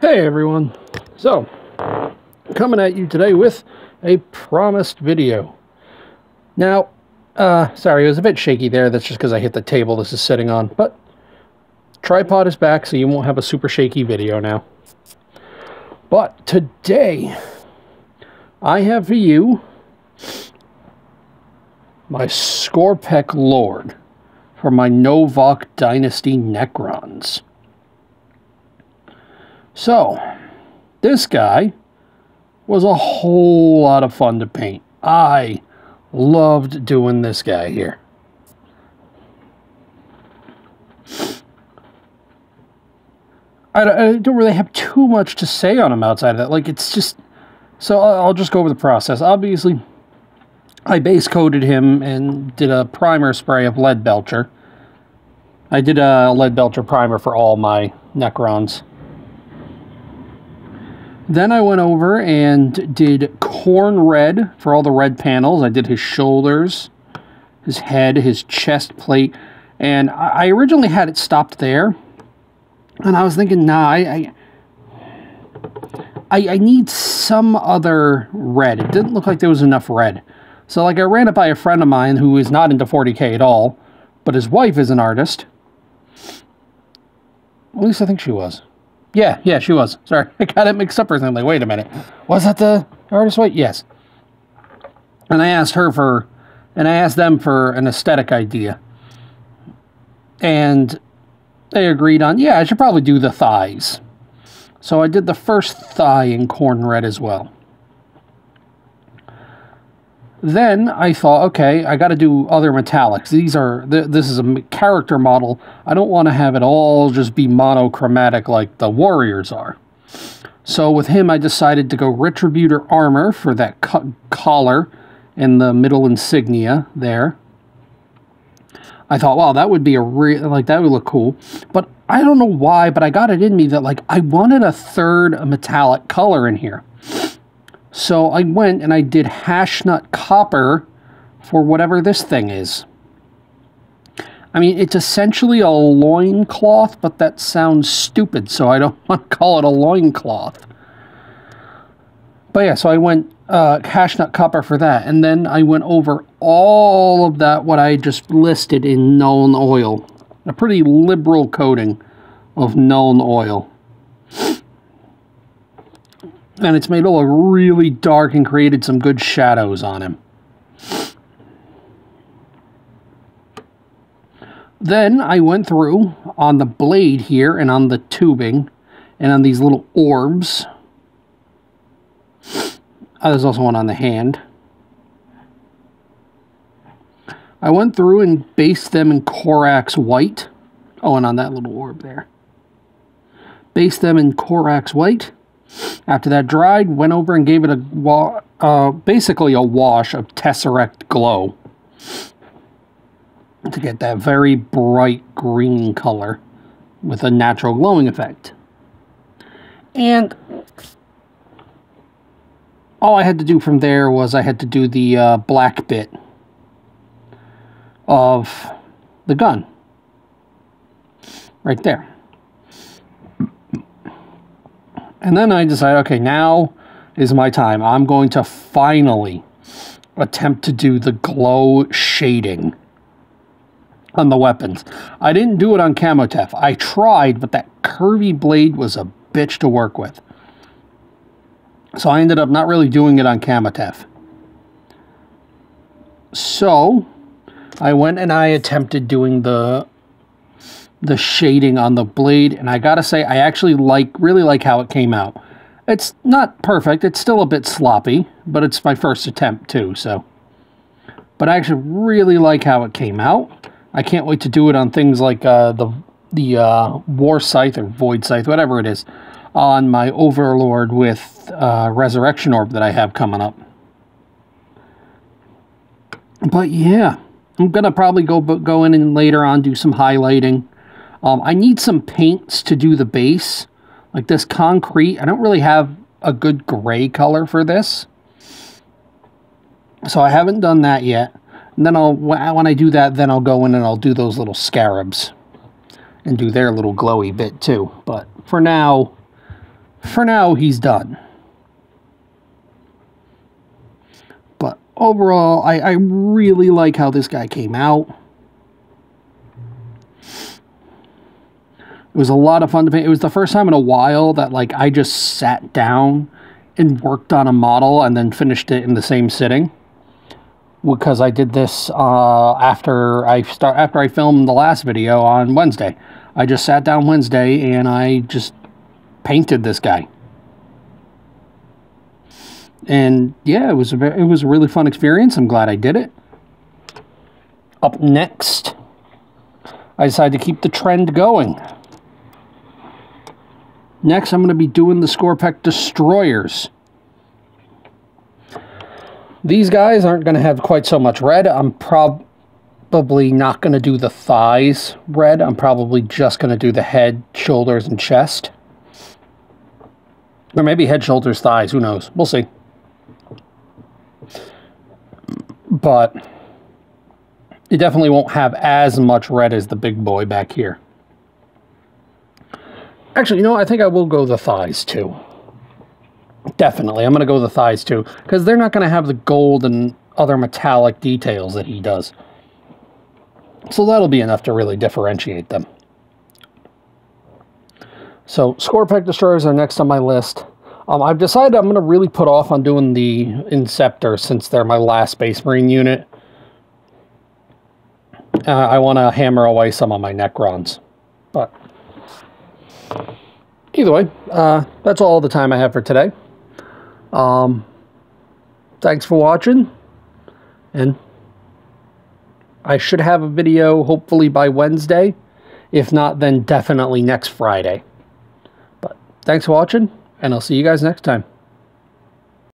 Hey everyone, so coming at you today with a promised video. Now, sorry, it was a bit shaky there. That's just because I hit the table this is sitting on, but tripod is back, so you won't have a super shaky video now. But today, I have for you my Skorpekh Lord for my Novokh Dynasty Necrons. So, this guy was a whole lot of fun to paint. I loved doing this guy here. I don't really have too much to say on him outside of that. Like, it's just... So, I'll just go over the process. Obviously, I base coated him and did a primer spray of Lead Belcher. I did a Lead Belcher primer for all my Necrons. Then I went over and did Corn Red for all the red panels. I did his shoulders, his head, his chest plate. And I originally had it stopped there. And I was thinking, nah, I need some other red. It didn't look like there was enough red. So like I ran it by a friend of mine who is not into 40K at all. But his wife is an artist. At least I think she was. Yeah, she was. Sorry, I got it mixed up or something. Like, wait a minute. Was that the artist wife? Yes. And I asked her for, and I asked them for an aesthetic idea. And they agreed on, yeah, I should probably do the thighs. So I did the first thigh in Corn Red as well. Then I thought, okay, I got to do other metallics. This is a character model. I don't want to have it all just be monochromatic like the warriors are. So with him, I decided to go Retributor armor for that collar and the middle insignia there. I thought, wow, that would be that would look cool. But I don't know why, but I got it in me that like I wanted a third metallic color in here. So I went and I did Hashnut Copper for whatever this thing is. I mean, it's essentially a loincloth, but that sounds stupid, so I don't want to call it a loincloth. But yeah, so I went Hashnut Copper for that, and then I went over all of that, what I just listed in Nuln Oil. A pretty liberal coating of Nuln Oil. And it's made it look really dark and created some good shadows on him. Then I went through on the blade here and on the tubing and on these little orbs. There's also one on the hand. I went through and based them in Corax White. Oh, and on that little orb there. Based them in Corax White. After that dried, went over and gave it basically a wash of Tesseract Glow to get that very bright green color with a natural glowing effect. And all I had to do from there was I had to do the black bit of the gun. Right there. And then I decided, okay, now is my time. I'm going to finally attempt to do the glow shading on the weapons. I didn't do it on Camotef. I tried, but that curvy blade was a bitch to work with. So I ended up not really doing it on Camotef. So I went and I attempted doing the shading on the blade, and I gotta say I actually really like how it came out. It's not perfect, it's still a bit sloppy, but it's my first attempt too, so. But I actually really like how it came out. I can't wait to do it on things like the War Scythe or Void Scythe, whatever it is, on my Overlord with Resurrection Orb that I have coming up. But yeah, I'm gonna probably go in and later on do some highlighting. I need some paints to do the base. Like this concrete, I don't really have a good gray color for this. So I haven't done that yet. And then when I do that, then I'll go in and I'll do those little scarabs. And do their little glowy bit too. But for now, for now, he's done. But overall, I really like how this guy came out. It was a lot of fun to paint. It was the first time in a while that, like, I just sat down and worked on a model and then finished it in the same sitting. Because I did this after I filmed the last video on Wednesday. I just sat down Wednesday and I just painted this guy. And yeah, it was a really fun experience. I'm glad I did it. Up next, I decided to keep the trend going. Next, I'm going to be doing the Skorpekh Destroyers. These guys aren't going to have quite so much red. I'm probably not going to do the thighs red. I'm probably just going to do the head, shoulders, and chest. Or maybe head, shoulders, thighs. Who knows? We'll see. But it definitely won't have as much red as the big boy back here. Actually, you know, I think I will go the thighs, too. Definitely, I'm going to go the thighs, too. Because they're not going to have the gold and other metallic details that he does. So that'll be enough to really differentiate them. So, Skorpekh Destroyers are next on my list. I've decided I'm going to really put off on doing the Inceptor since they're my last Space Marine unit. I want to hammer away some of my Necrons. But either way, that's all the time I have for today. Thanks for watching, and I should have a video hopefully by Wednesday. If not, then definitely next Friday. But thanks for watching, and I'll see you guys next time.